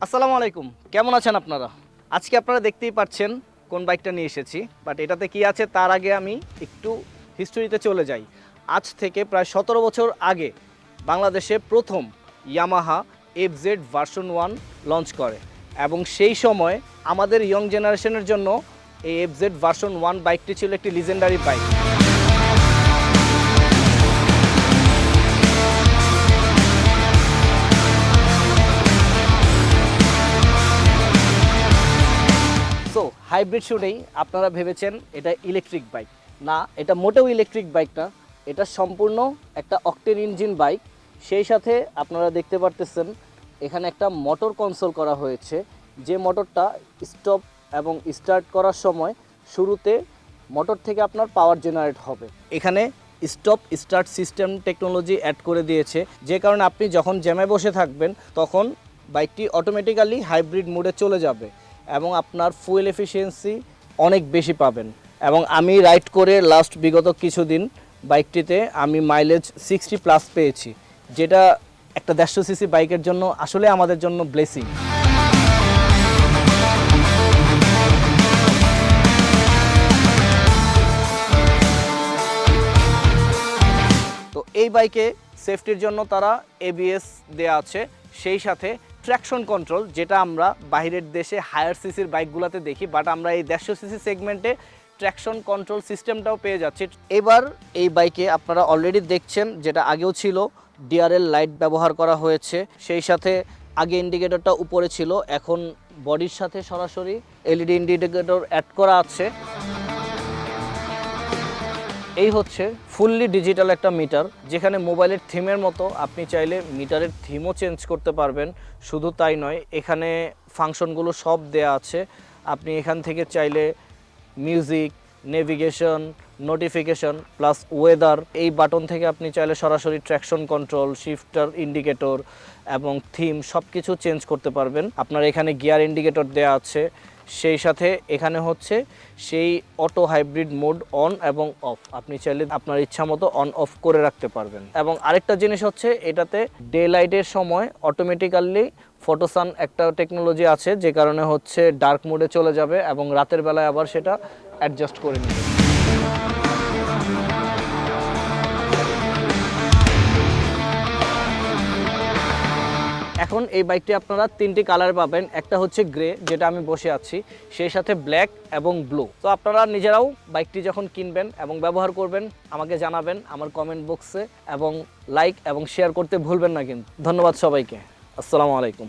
আসসালামু আলাইকুম, কেমন আছেন আপনারা? আজকে আপনারা দেখতেই পাচ্ছেন কোন বাইকটা নিয়ে এসেছি, বাট এটাতে কি আছে তার আগে আমি একটু হিস্টোরিতে চলে যাই। আজ থেকে প্রায় 17 বছর আগে বাংলাদেশে প্রথম ইয়ামাহা এফজেড ভার্সন 1 লঞ্চ করে এবং সেই সময় আমাদের ইয়ং জেনারেশনের জন্য এই এফজেড ভার্সন 1 বাইকটি ছিল একটি লিজেন্ডারি বাইক। সো হাইব্রিড শুনেই আপনারা ভেবেছেন এটা ইলেকট্রিক বাইক। না, এটা মোটেও ইলেকট্রিক বাইক না, এটা সম্পূর্ণ একটা অকটেন ইঞ্জিন বাইক। সেই সাথে আপনারা দেখতে পারতেছেন এখানে একটা মোটর কনসোল করা হয়েছে, যে মোটরটা স্টপ এবং স্টার্ট করার সময় শুরুতে মোটর থেকে আপনার পাওয়ার জেনারেট হবে। এখানে stop start system technology add করে দিয়েছে, যে কারণে আপনি যখন জ্যামে বসে থাকবেন তখন বাইকটি অটোমেটিক্যালি হাইব্রিড মোডে চলে যাবে এবং আপনার ফুয়েল এফিসিয়েন্সি অনেক বেশি পাবেন। এবং আমি রাইড করে লাস্ট বিগত কিছুদিন বাইকটিতে আমি মাইলেজ 60+ পেয়েছি, যেটা একটা 150 সিসি বাইকের জন্য আসলে আমাদের জন্য ব্লেসিং। তো এই বাইকে সেফটির জন্য তারা এবিএস দেয়া আছে, সেই সাথে ট্র্যাকশন কন্ট্রোল, যেটা আমরা বাইরের দেশে হায়ার সিসির বাইকগুলোতে দেখি, বাট আমরা এই 150 সিসি সেগমেন্টে ট্র্যাকশন কন্ট্রোল সিস্টেমটাও পেয়ে যাচ্ছি। এবার এই বাইকে আপনারা অলরেডি দেখছেন, যেটা আগেও ছিল, ডিআরএল লাইট ব্যবহার করা হয়েছে। সেই সাথে আগে ইন্ডিকেটরটা উপরে ছিল, এখন বডির সাথে সরাসরি এলইডি ইন্ডিকেটর অ্যাড করা আছে। এই হচ্ছে ফুললি ডিজিটাল একটা মিটার, যেখানে মোবাইলের থিমের মতো আপনি চাইলে মিটারের থিমও চেঞ্জ করতে পারবেন। শুধু তাই নয়, এখানে ফাংশনগুলো সব দেয়া আছে। আপনি এখান থেকে চাইলে music, navigation, notification plus weather, এই বাটন থেকে আপনি চাইলে সরাসরি ট্র্যাকশন কন্ট্রোল, শিফটার, ইন্ডিকেটর এবং থিম সব কিছু চেঞ্জ করতে পারবেন। আপনার এখানে গিয়ার ইন্ডিকেটর দেয়া আছে। সেই সাথে এখানে হচ্ছে সেই অটো হাইব্রিড মোড অন এবং অফ, আপনি চাইলে আপনার ইচ্ছা মতো অন অফ করে রাখতে পারবেন। এবং আরেকটা জিনিস হচ্ছে, এটাতে ডে লাইটের সময় অটোমেটিক্যালি ফটোসান একটা টেকনোলজি আছে, যে কারণে হচ্ছে ডার্ক মোডে চলে যাবে এবং রাতের বেলায় আবার সেটা অ্যাডজাস্ট করে নেবে। এখন এই বাইকটি আপনারা 3টি কালার পাবেন। একটা হচ্ছে গ্রে, যেটা আমি বসে আছি, সেই সাথে ব্ল্যাক এবং ব্লু। তো আপনারা নিজেরাও বাইকটি যখন কিনবেন এবং ব্যবহার করবেন আমাকে জানাবেন আমার কমেন্ট বক্সে, এবং লাইক এবং শেয়ার করতে ভুলবেন না কিন্তু। ধন্যবাদ সবাইকে, আসসালামু আলাইকুম।